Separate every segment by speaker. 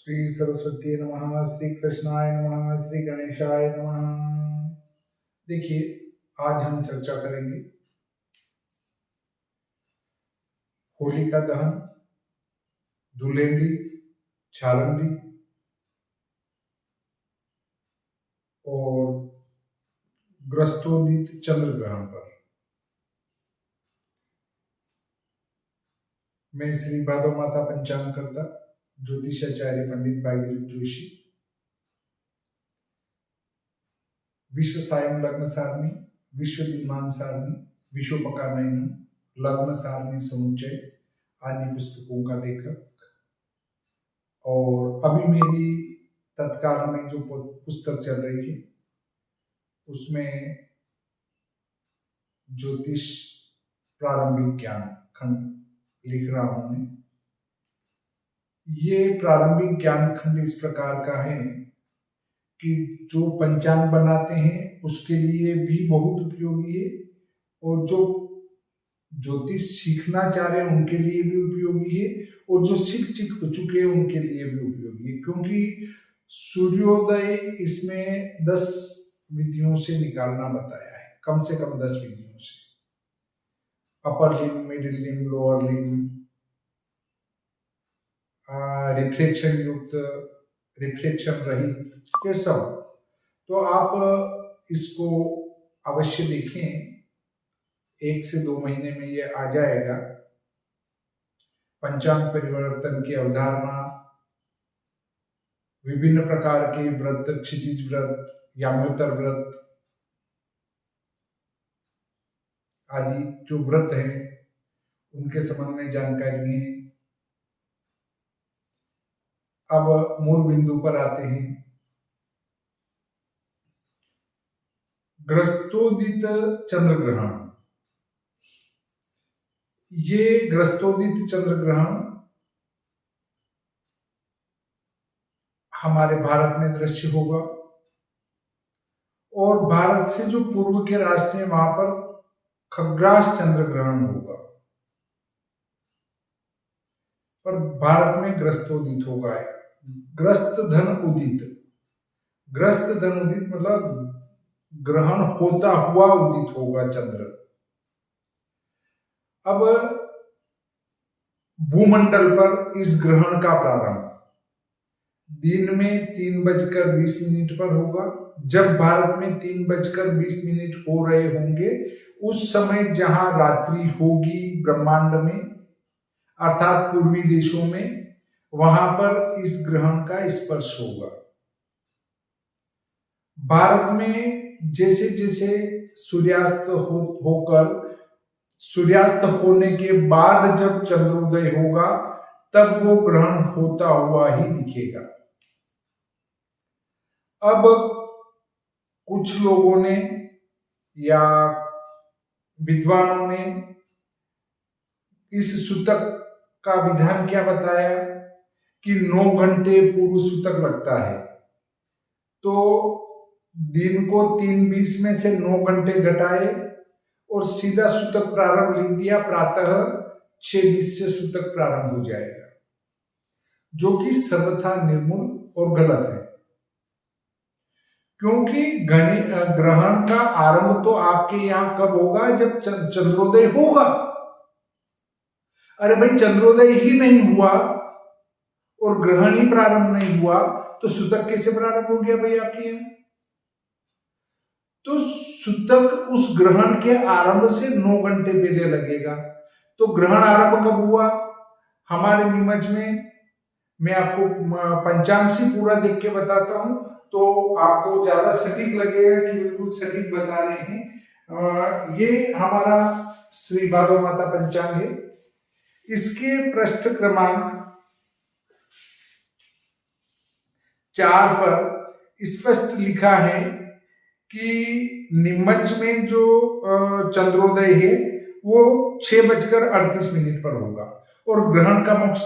Speaker 1: श्री सरस्वती नमः, श्री कृष्णाय नमः, श्री गणेशाय नमः। देखिए, आज हम चर्चा करेंगे होलिका दहन, धुलेंडी, छालंडी और ग्रस्तोदित चंद्र ग्रहण पर। मैं श्री भादव माता पंचांगकर्ता ज्योतिषाचार्य पंडित भागीरथ जोशी विश्व सायं लग्न सारणी, विश्व दिनमान सारणी, विश्वपकानयनम, लग्न सारणी समुच्चय आदि पुस्तकों का लेखक, और अभी मेरी तत्काल में जो पुस्तक चल रही है उसमें ज्योतिष प्रारंभिक ज्ञान खंड लिख रहा हूं मैं। ये प्रारंभिक ज्ञान खंड इस प्रकार का है कि जो पंचांग बनाते हैं उसके लिए भी बहुत उपयोगी है, और जो ज्योतिष सीखना चाह रहे हैं उनके लिए भी उपयोगी है, और जो सीख चुके हैं उनके लिए भी उपयोगी है, क्योंकि सूर्योदय इसमें 10 विधियों से निकालना बताया है, कम से कम 10 विधियों से। अपर लिम, मिडिल लिम, लोअर लिम, रिफ्लेक्शन युक्त, रिफ्लेक्शन रहित, ये सब। तो आप इसको अवश्य देखें, 1 से 2 महीने में ये आ जाएगा। पंचांग परिवर्तन की अवधारणा, विभिन्न प्रकार के व्रत, क्षितिज व्रत, याम्योत्तर व्रत आदि जो व्रत हैं उनके संबंध में जानकारी है। अब मूल बिंदु पर आते हैं। ग्रस्तोदित चंद्र ग्रहण। ये ग्रस्तोदित चंद्र ग्रहण हमारे भारत में दृश्य होगा, और भारत से जो पूर्व के राष्ट्र हैं वहां पर खग्रास चंद्र ग्रहण होगा, पर भारत में ग्रस्तोदित होगा। ग्रस्त धन उदित, ग्रस्त धन उदित मतलब ग्रहण होता हुआ उदित होगा चंद्र। अब भूमंडल पर इस ग्रहण का प्रारंभ दिन में 3:20 पर होगा। जब भारत में 3:20 हो रहे होंगे उस समय जहां रात्रि होगी ब्रह्मांड में, अर्थात पूर्वी देशों में, वहां पर इस ग्रहण का स्पर्श होगा। भारत में जैसे जैसे सूर्यास्त होकर सूर्यास्त होने के बाद जब चंद्रोदय होगा तब वो ग्रहण होता हुआ ही दिखेगा। अब कुछ लोगों ने या विद्वानों ने इस सूतक का विधान क्या बताया कि 9 घंटे पूर्व सूतक लगता है, तो दिन को 3:20 में से 9 घंटे घटाए और सीधा सूतक प्रारंभ लिख दिया, प्रातः 6:20 से सूतक प्रारंभ हो जाएगा, जो कि सर्वथा निर्मूल और गलत है। क्योंकि ग्रहण का आरंभ तो आपके यहां कब होगा? जब चंद्रोदय होगा। अरे भाई, चंद्रोदय ही नहीं हुआ और ग्रहण ही प्रारंभ नहीं हुआ तो सूतक कैसे प्रारंभ हो गया भाई आपके यहां? तो सूतक उस ग्रहण के आरंभ से 9 घंटे पहले लगेगा। तो ग्रहण आरंभ कब हुआ हमारे निमज में? मैं आपको पंचांग से पूरा देख के बताता हूं तो आपको ज्यादा सटीक लगेगा कि बिल्कुल सटीक बता रहे हैं। ये हमारा श्री भादव माता पंचांग है। इसके पृष्ठ क्रमांक 4 पर स्पष्ट लिखा है कि निमज में जो चंद्रोदय है वो 6:38 पर होगा और ग्रहण का मोक्ष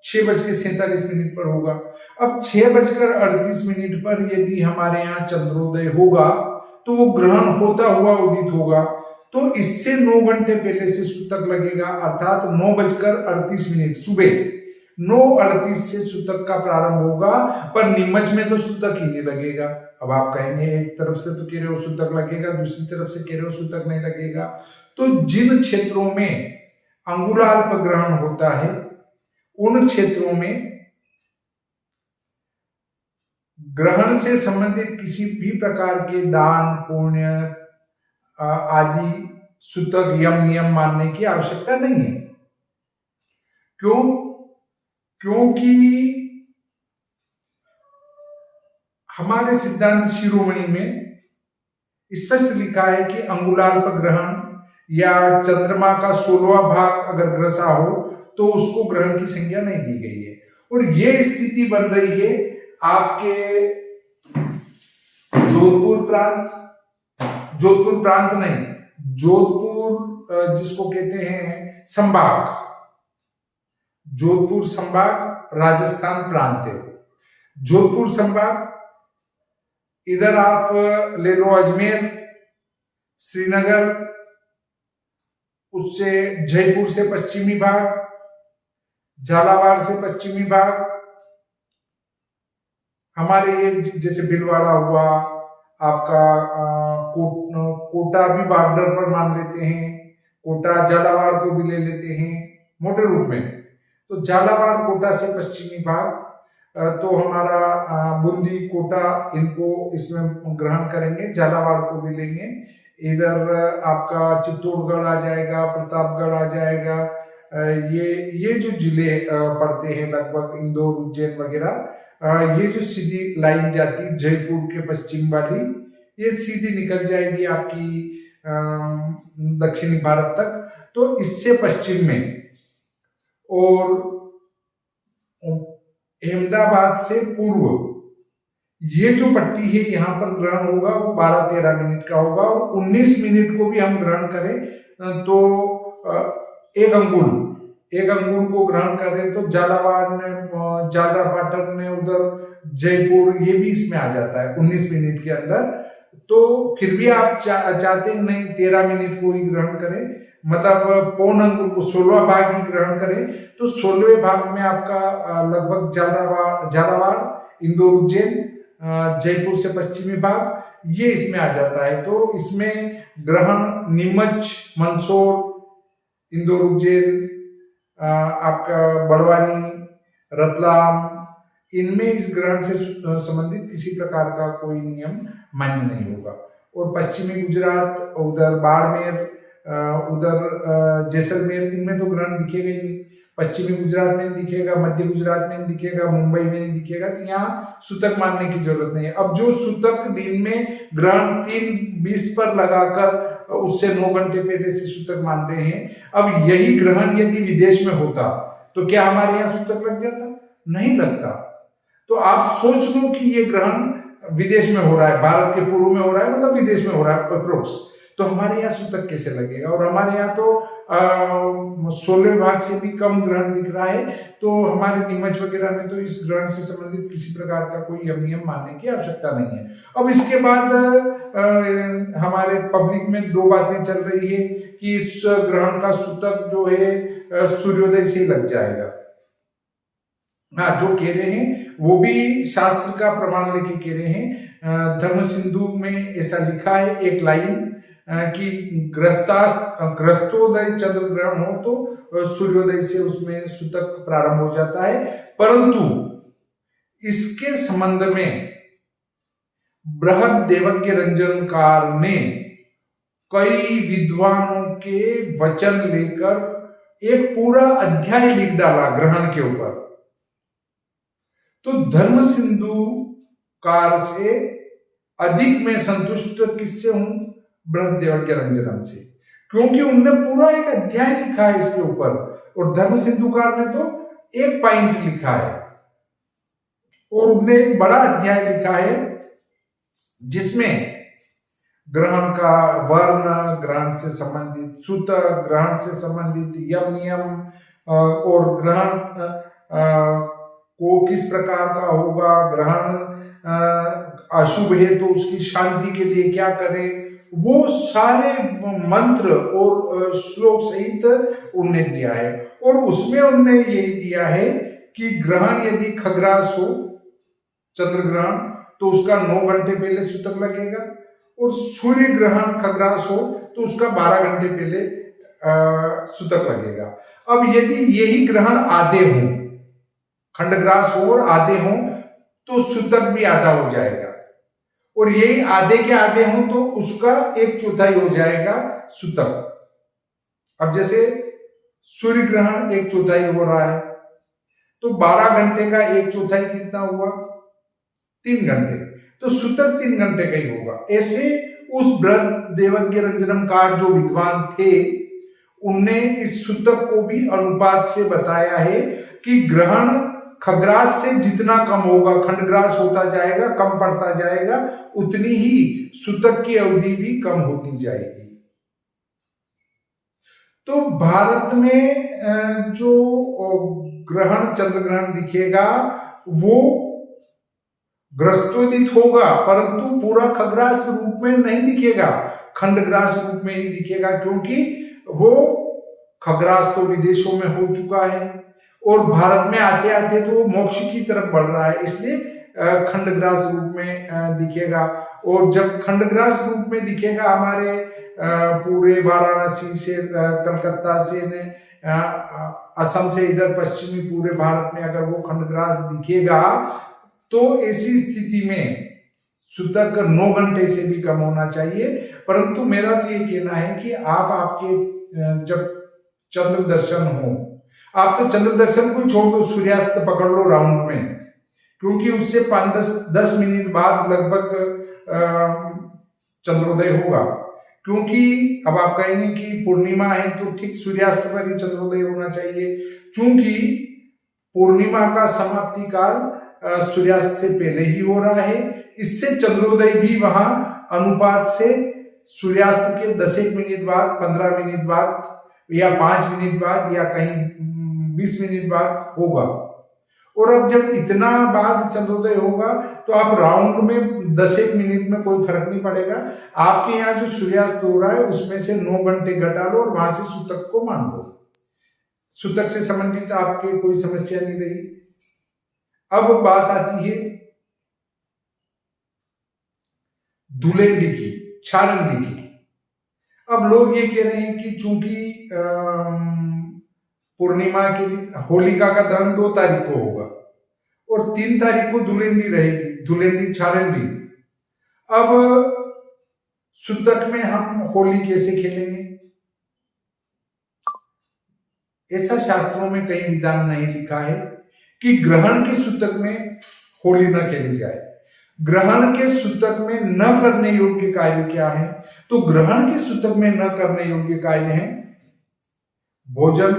Speaker 1: 6:47 पर होगा। अब 6:38 पर यदि हमारे यहाँ चंद्रोदय होगा तो वो ग्रहण होता हुआ उदित होगा, तो इससे 9 घंटे पहले से सूतक लगेगा, अर्थात 9:38 सुबह। 9:38 से सूतक का प्रारंभ होगा, पर नीमच में तो सूतक ही नहीं लगेगा। अब आप कहेंगे एक तरफ से तो कह रहे हो सूतक लगेगा, दूसरी तरफ से कह रहे हो सूतक नहीं लगेगा। तो जिन क्षेत्रों में अंगुलाल्प ग्रहण होता है उन क्षेत्रों में ग्रहण से संबंधित किसी भी प्रकार के दान पुण्य आदि सूतक यम नियम मानने की आवश्यकता नहीं है। क्यों? क्योंकि हमारे सिद्धांत शिरोमणि में स्पष्ट लिखा है कि अंगुलाल्प ग्रहण या चंद्रमा का 16वां भाग अगर ग्रसा हो तो उसको ग्रहण की संज्ञा नहीं दी गई है। और ये स्थिति बन रही है आपके जोधपुर प्रांत नहीं, जोधपुर जिसको कहते हैं संभाग, जोधपुर संभाग राजस्थान प्रांत है। जोधपुर संभाग, इधर आप ले लो अजमेर, श्रीनगर, उससे जयपुर से पश्चिमी भाग, झालावाड़ से पश्चिमी भाग, हमारे ये जैसे भीलवाड़ा हुआ आपका, कोटा भी बॉर्डर पर मान लेते हैं, कोटा झालावाड़ को भी ले लेते हैं मोटे रूप में। तो झालावाड़ कोटा से पश्चिमी भाग, तो हमारा बूंदी कोटा इनको इसमें ग्रहण करेंगे, झालावाड़ को भी लेंगे। इधर आपका चित्तौड़गढ़ आ जाएगा, प्रतापगढ़ आ जाएगा, ये जो जिले पड़ते हैं लगभग इंदौर उज्जैन वगैरह, ये जो सीधी लाइन जाती जयपुर के पश्चिम वाली, ये सीधी निकल जाएगी आपकी दक्षिणी भारत तक। तो इससे पश्चिम में और अहमदाबाद से पूर्व ये जो पट्टी है यहाँ पर ग्रहण होगा वो 12-13 मिनट का होगा। और 19 मिनट को भी हम ग्रहण करें तो एक अंगुल को ग्रहण करें तो झालावाड़ ने, झालरापाटन ने, उधर जयपुर, ये भी इसमें आ जाता है 19 मिनट के अंदर। तो फिर भी आप चाहते नहीं 13 मिनट को ही ग्रहण करें, मतलब पौन अंगुल को 16वां भाग ही ग्रहण करें, तो 16वें भाग में आपका लगभग झालावाड़, इंदौर उज्जैन, जयपुर से पश्चिमी भाग, ये इसमें आ जाता है। तो इसमें ग्रहण नीमच, मंदसौर, इंदौर उज्जैन, आपका बड़वानी, रतलाम, इनमें इस ग्रहण से संबंधित किसी प्रकार का कोई नियम मान्य नहीं होगा। और पश्चिमी गुजरात, उधर बाड़मेर, उधर जैसलमेर, इनमें तो ग्रहण दिखेगा ही नहीं। पश्चिमी गुजरात में नहीं दिखेगा, मध्य गुजरात में नहीं दिखेगा, मुंबई में नहीं दिखेगा, तो यहाँ सूतक मानने की जरूरत नहीं है। अब जो सूतक दिन में ग्रहण 3:20 पर लगाकर उससे 9 घंटे पहले से सूतक मान रहे हैं, अब यही ग्रहण यदि विदेश में होता तो क्या हमारे यहाँ सूतक लग जाता? नहीं लगता। तो आप सोच लो कि ये ग्रहण विदेश में हो रहा है, भारत के पूर्व में हो रहा है, मतलब विदेश में हो रहा है अप्रोक्स, तो हमारे यहाँ सूतक कैसे लगेगा? और हमारे यहाँ तो 16वें भाग से भी कम ग्रहण दिख रहा है, तो हमारे नीमच वगैरह में तो इस ग्रहण से संबंधित किसी प्रकार का कोई नियम मानने की आवश्यकता नहीं है। अब इसके बाद हमारे पब्लिक में 2 बातें चल रही है कि इस ग्रहण का सूतक जो है सूर्योदय से ही लग जाएगा। हाँ, जो कह रहे हैं वो भी शास्त्र का प्रमाण लेके कह रहे हैं। धर्म सिंधु में ऐसा लिखा है एक लाइन कि ग्रस्तोदय चंद्र ग्रहण हो तो सूर्योदय से उसमें सूतक प्रारंभ हो जाता है। परंतु इसके संबंध में बृहद देवज्ञ रंजनकार ने कई विद्वानों के वचन लेकर एक पूरा अध्याय लिख डाला ग्रहण के ऊपर। तो धर्म सिंधु कार से अधिक मैं संतुष्ट किससे हूं? बृहद देवज्ञ रंजनम से, क्योंकि उनने पूरा एक अध्याय लिखा है इसके ऊपर, और धर्म सिंधुकार ने तो एक पॉइंट लिखा है, और उनने एक बड़ा अध्याय लिखा है जिसमें ग्रहण का वर्ण, ग्रहण से संबंधित सूतक, ग्रहण से संबंधित यम नियम और ग्रहण को किस प्रकार का होगा, ग्रहण अशुभ है तो उसकी शांति के लिए क्या करें, वो सारे मंत्र और श्लोक सहित उनने दिया है। और उसमें उनने यही दिया है कि ग्रहण यदि खग्रास हो, चंद्र ग्रहण, तो उसका 9 घंटे पहले सूतक लगेगा, और सूर्य ग्रहण खग्रास हो तो उसका 12 घंटे पहले सूतक लगेगा। अब यदि यही ग्रहण आधे हों, खंडग्रास हो और आधे हों, तो सूतक भी आधा हो जाएगा, और यही आधे के आधे हों तो उसका 1/4 हो जाएगा सूतक। अब जैसे सूर्य ग्रहण 1/4 हो रहा है, तो 12 घंटे का 1/4 कितना हुआ? 3 घंटे, तो सूतक 3 घंटे का ही होगा। ऐसे उस बृहद देवज्ञ रंजनमकार जो विद्वान थे, उनने इस सूतक को भी अनुपात से बताया है कि ग्रहण खग्रास से जितना कम होगा, खंडग्रास होता जाएगा, कम पड़ता जाएगा, उतनी ही सूतक की अवधि भी कम होती जाएगी। तो भारत में जो ग्रहण, चंद्र ग्रहण दिखेगा वो ग्रस्तोदित होगा, परंतु पूरा खग्रास रूप में नहीं दिखेगा, खंडग्रास रूप में ही दिखेगा, क्योंकि वो खग्रास तो विदेशों में हो चुका है और भारत में आते आते तो वो मोक्ष की तरफ बढ़ रहा है, इसलिए खंडग्रास रूप में दिखेगा। और जब खंडग्रास रूप में दिखेगा हमारे पूरे वाराणसी से, कलकत्ता से, असम से, इधर पश्चिमी पूरे भारत में अगर वो खंडग्रास दिखेगा, तो ऐसी स्थिति में सूतक 9 घंटे से भी कम होना चाहिए। परंतु मेरा तो ये कहना है कि आपके जब चंद्र दर्शन हो, आप तो चंद्र दर्शन को छोड़ दो, सूर्यास्त पकड़ लो राउंड में, क्योंकि उससे 5-10 मिनट बाद लगभग चंद्रोदय होगा। क्योंकि अब आप कहेंगे कि पूर्णिमा है तो ठीक सूर्यास्त पर ही चंद्रोदय होना चाहिए, क्योंकि पूर्णिमा का समाप्ति काल सूर्यास्त से पहले ही हो रहा है, इससे चंद्रोदय भी वहां अनुपात से सूर्यास्त के 10 मिनट बाद, 15 मिनट बाद, या 5 मिनट बाद, या कहीं 20 मिनट बाद होगा। और अब जब इतना बाद चंद्रोदय होगा तो आप राउंड में 10 मिनट में कोई फर्क नहीं पड़ेगा, आपके यहाँ जो सूर्यास्त हो रहा है उसमें से 9 घंटे घटा लो और वहां से सूतक को मान लो। सूतक से संबंधित आपके कोई समस्या नहीं रही। अब बात आती है धुलेंडी की, छारंडी की। अब लोग ये कह रहे हैं कि चूंकि पूर्णिमा के दिन होलिका का दहन 2 तारीख को होगा और 3 तारीख को धुलेंडी रहेगी, धुलेंडी छारंडी। अब सूतक में हम होली कैसे खेलेंगे? ऐसा शास्त्रों में कहीं विधान नहीं लिखा है कि ग्रहण के सूतक में होली न खेली जाए। ग्रहण के सूतक में न करने योग्य कार्य क्या है? तो ग्रहण के सूतक में न करने योग्य कार्य है भोजन,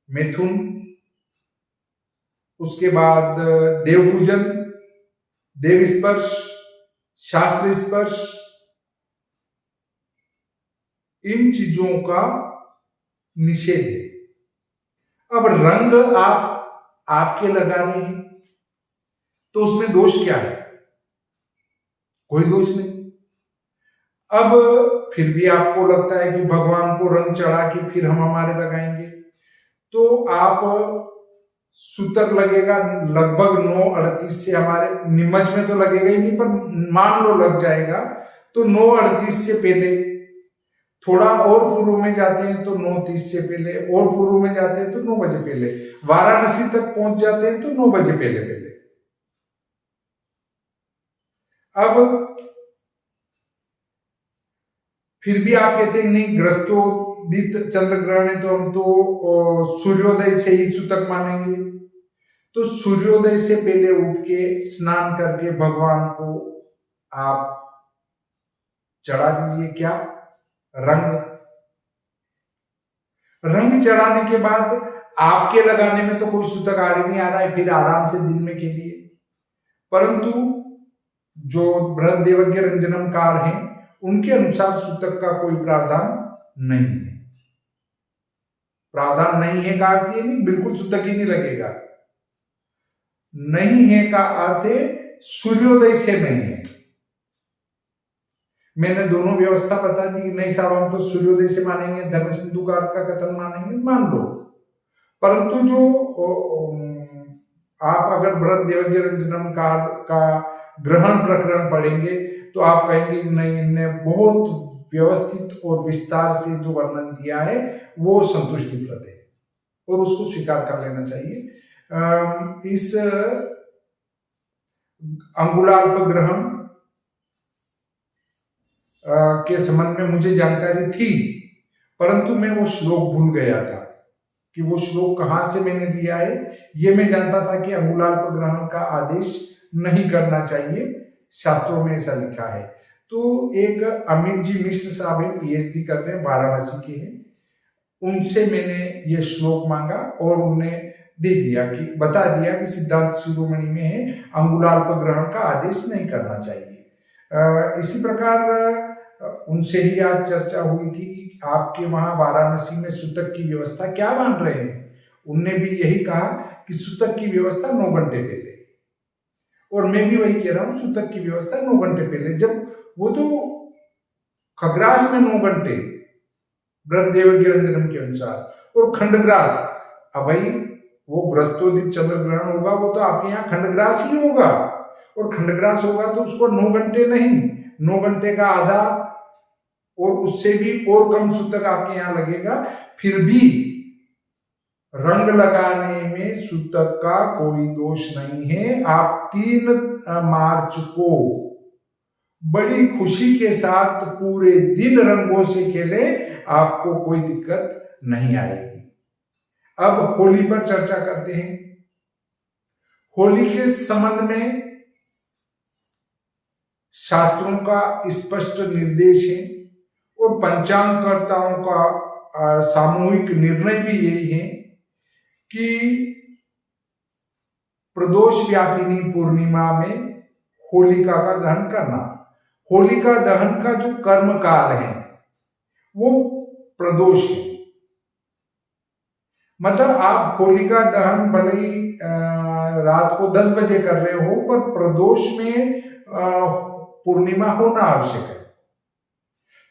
Speaker 1: मिथुन, उसके बाद देव पूजन, देव स्पर्श, शास्त्र स्पर्श, इन चीजों का निषेध है। अब रंग आपके लगा रहे हैं तो उसमें दोष क्या है? कोई दोष नहीं। अब फिर भी आपको लगता है कि भगवान को रंग चढ़ा के फिर हम हमारे लगाएंगे, तो आप सूतक लगेगा लगभग 9:38 से, हमारे निमज में तो लगेगा ही नहीं पर मान लो लग जाएगा, तो 9:38 से पहले, थोड़ा और पूर्व में जाते हैं तो 9:30 से पहले, और पूर्व में जाते हैं तो 9 बजे पहले, वाराणसी तक पहुंच जाते हैं तो 9 बजे पहले। अब फिर भी आप कहते हैं नहीं, ग्रस्तोदित चंद्र ग्रहण है तो हम तो सूर्योदय से ही सूतक मानेंगे। तो सूर्योदय से पहले उठ के स्नान करके भगवान को आप चढ़ा दीजिए क्या? रंग चढ़ाने के बाद आपके लगाने में तो कोई सूतक आ नहीं आ रहा है, फिर आराम से दिन में खेलिए। परंतु जो बृहद देवज्ञ रंजनमकार हैं उनके अनुसार सूतक का कोई प्रावधान नहीं है। प्रावधान नहीं है का अर्थ ये नहीं बिल्कुल सूतक ही नहीं लगेगा, नहीं है का अर्थ है सूर्योदय से नहीं है। मैंने दोनों व्यवस्था बता दी कि नहीं साहब हम तो सूर्योदय से मानेंगे, धर्म सिंधुकार का कथन मानेंगे, मान लो। परंतु जो आप अगर बृहद देवज्ञरंजनम का ग्रहण प्रकरण पढ़ेंगे तो आप कहेंगे नहीं, इनने बहुत व्यवस्थित और विस्तार से जो वर्णन दिया है वो संतुष्टिप्रद है और उसको स्वीकार कर लेना चाहिए। इस अंगुलाल्प ग्रहण के संबंध में मुझे जानकारी थी, परंतु मैं वो श्लोक भूल गया था कि वो श्लोक कहाँ से मैंने दिया है। ये मैं जानता था कि अंगुलाल्प ग्रहण का आदेश नहीं करना चाहिए, शास्त्रों में ऐसा लिखा है। तो एक अमित जी मिश्र साहब है, पीएचडी कर रहे हैं, वाराणसी के हैं, उनसे मैंने ये श्लोक मांगा और उन्होंने दे दिया कि बता दिया कि सिद्धांत शिरोमणि में है अंगुलाल्प ग्रहण का आदेश नहीं करना चाहिए। इसी प्रकार उनसे ही आज चर्चा हुई थी कि आपके वहां वाराणसी में सूतक की व्यवस्था क्या मान रहे हैं। उनने भी यही कहा कि सूतक की व्यवस्था 9 घंटे पहले, और मैं भी वही कह रहा हूं, सूतक की व्यवस्था 9 घंटे पहले। जब वो तो खग्रास में 9 घंटे बृहद देवज्ञरंजनम के अनुसार, और खंडग्रास, अब भाई वो ग्रस्तोदित चंद्र ग्रहण होगा वो तो आपके यहाँ खंडग्रास ही होगा, और खंडग्रास होगा तो उसको 9 घंटे नहीं, 9 घंटे का आधा और उससे भी और कम सूतक आपके यहाँ लगेगा। फिर भी रंग लगाने में सूतक का कोई दोष नहीं है। आप 3 मार्च को बड़ी खुशी के साथ पूरे दिन रंगों से खेले, आपको कोई दिक्कत नहीं आएगी। अब होली पर चर्चा करते हैं। होली के संबंध में शास्त्रों का स्पष्ट निर्देश है और पंचांगकर्ताओं का सामूहिक निर्णय भी यही है कि प्रदोष व्यापिनी पूर्णिमा में होलिका का दहन करना। होलिका दहन का जो कर्म काल है वो प्रदोष है, मतलब आप होलिका दहन भले ही रात को 10 बजे कर रहे हो, पर प्रदोष में पूर्णिमा होना आवश्यक है।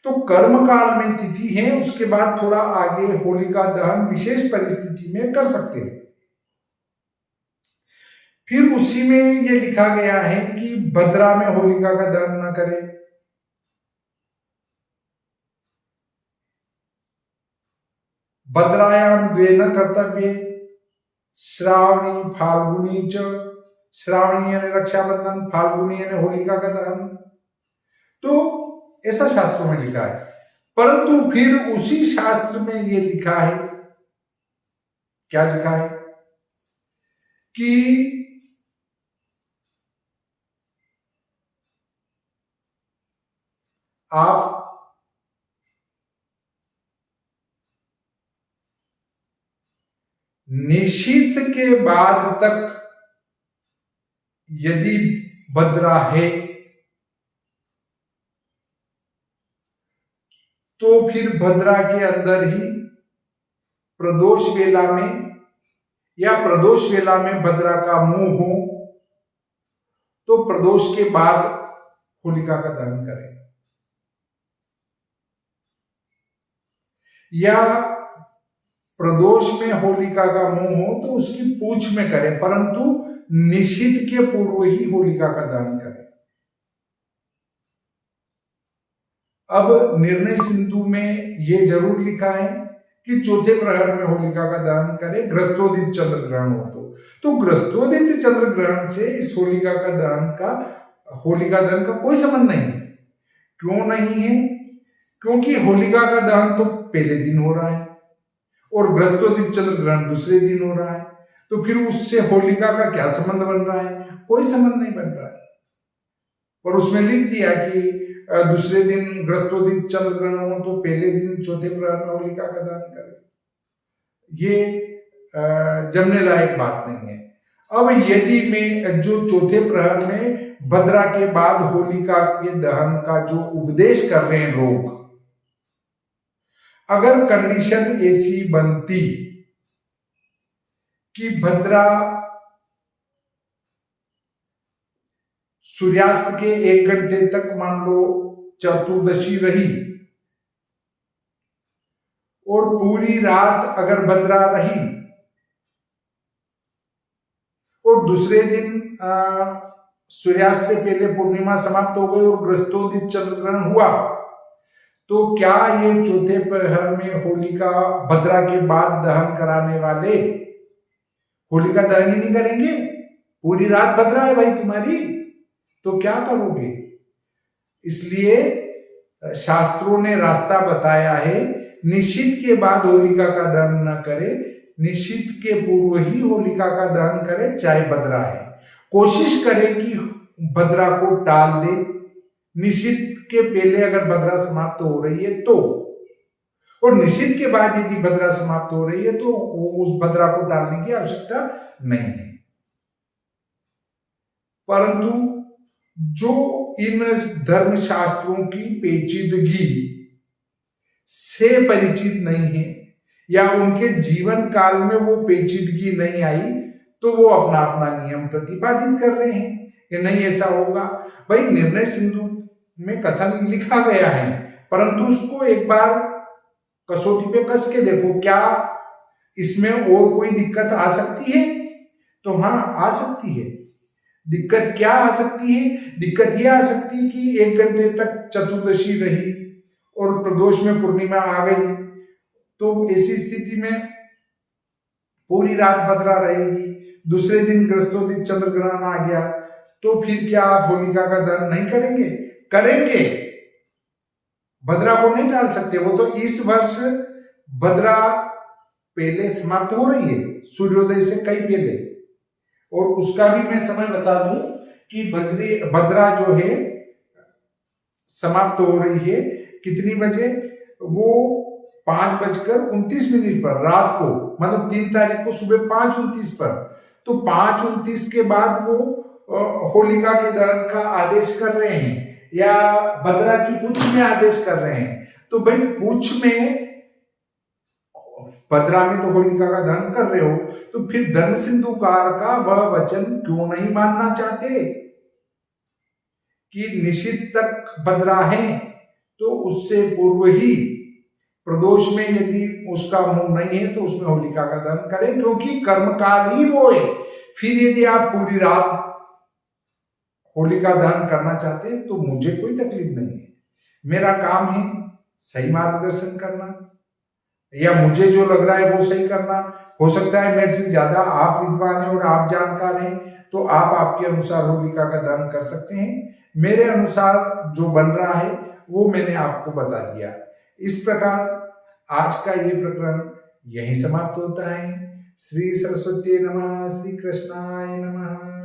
Speaker 1: तो कर्म काल में तिथि है, उसके बाद थोड़ा आगे होलिका दहन विशेष परिस्थिति में कर सकते हैं। फिर उसी में ये लिखा गया है कि भद्रा में होलिका का दहन न करें। भद्रायाम द्वेन कर्तव्य श्रावणी फाल्गुनी च, श्रावणी यानी रक्षाबंधन, फाल्गुनी यानी होलिका का दहन। तो ऐसा शास्त्रों में लिखा है, परंतु फिर उसी शास्त्र में ये लिखा है, क्या लिखा है कि आप निशीथ के बाद तक यदि भद्रा है तो फिर भद्रा के अंदर ही प्रदोष वेला में या प्रदोष वेला में भद्रा का मुंह हो तो प्रदोष के बाद होलिका का दहन करें, या प्रदोष में होलिका का मुंह हो तो उसकी पूंछ में करें, परंतु निषिद्ध के पूर्व ही होलिका का दहन करें। अब निर्णय सिंधु में यह जरूर लिखा है कि चौथे प्रहर में होलिका का दहन करें, ग्रस्तोदित चंद्र ग्रहण हो तो ग्रस्तोदित चंद्र ग्रहण से इस होलिका दहन का कोई संबंध नहीं है। क्यों नहीं है? क्योंकि होलिका का दहन तो पहले दिन हो रहा है और ग्रस्तोदित चंद्र ग्रहण दूसरे दिन हो रहा है, तो फिर उससे होलिका का क्या संबंध बन रहा है? कोई संबंध नहीं बन रहा है। और उसमें लिख दिया कि दूसरे दिन ग्रस्तोदित चंद्र ग्रहण हो तो पहले दिन चौथे प्रहर में होलिका का दहन करें। ये जमने लायक बात नहीं है। अब यदि मैं जो चौथे प्रहर में भद्रा के बाद होलिका के दहन का जो उपदेश कर रहे हैं लोग, अगर कंडीशन ऐसी बनती कि भद्रा सूर्यास्त के 1 घंटे तक मान लो चतुर्दशी रही और पूरी रात अगर भद्रा रही और दूसरे दिन सूर्यास्त से पहले पूर्णिमा समाप्त हो गई और ग्रस्तोदित चंद्र ग्रहण हुआ, तो क्या ये चौथे प्रहर में होलिका भद्रा के बाद दहन कराने वाले होलिका दहन ही नहीं करेंगे? पूरी रात भद्रा है भाई तुम्हारी, तो क्या करोगे? इसलिए शास्त्रों ने रास्ता बताया है, निषिद्ध के बाद होलिका का दहन न करे, निषिद्ध के पूर्व ही होलिका का दहन करे, चाहे भद्रा है। कोशिश करे कि भद्रा को टाल दे, निषिद्ध के पहले अगर भद्रा समाप्त हो रही है तो, और निषिद्ध के बाद यदि भद्रा समाप्त हो रही है तो उस भद्रा को टालने की आवश्यकता नहीं है। परंतु जो इन धर्म शास्त्रों की पेचीदगी से परिचित नहीं है या उनके जीवन काल में वो पेचीदगी नहीं आई, तो वो अपना अपना नियम प्रतिपादित कर रहे हैं कि नहीं ऐसा होगा। भाई निर्णय सिंधु में कथन लिखा गया है, परंतु उसको एक बार कसौटी पे कस के देखो, क्या इसमें और कोई दिक्कत आ सकती है? तो हाँ, आ सकती है। दिक्कत क्या आ सकती है? दिक्कत यह आ सकती है कि 1 घंटे तक चतुर्दशी रही और प्रदोष में पूर्णिमा आ गई, तो ऐसी स्थिति में पूरी रात भद्रा रहेगी, दूसरे दिन ग्रस्तोदित चंद्र ग्रहण आ गया, तो फिर क्या आप होलिका का दहन नहीं करेंगे? करेंगे। भद्रा को नहीं टाल सकते। वो तो इस वर्ष भद्रा पहले समाप्त हो रही है, सूर्योदय से कई पहले, और उसका भी मैं समय बता दूं कि भद्रा जो है समाप्त हो रही है कितनी बजे? वो 5:29 पर रात को, मतलब 3 तारीख को सुबह 5:29 पर। तो 5:29 के बाद वो होलिका के दहन का आदेश कर रहे हैं या भद्रा की पुछ में आदेश कर रहे हैं। तो भाई पुछ में, भद्रा में तो होलिका का दहन कर रहे हो, तो फिर धर्म सिंधुकार का वह वचन क्यों नहीं मानना चाहते कि निषिद्ध तक भद्रा है, तो उससे पूर्व ही प्रदोष में यदि उसका मुंह नहीं है तो उसमें होलिका का दहन करें, क्योंकि कर्मकाल ही वो है। फिर यदि आप पूरी रात होलिका दहन करना चाहते हैं तो मुझे कोई तकलीफ नहीं है। मेरा काम है सही मार्गदर्शन करना, या मुझे जो लग रहा है वो सही करना। हो सकता है मेरे से ज्यादा आप विद्वान हैं और आप जानकार हैं, तो आप आपके अनुसार होलिका का दहन कर सकते हैं। मेरे अनुसार जो बन रहा है वो मैंने आपको बता दिया। इस प्रकार आज का ये प्रकरण यहीं समाप्त होता है। श्री सरस्वती नमः, श्री कृष्णाय नमः।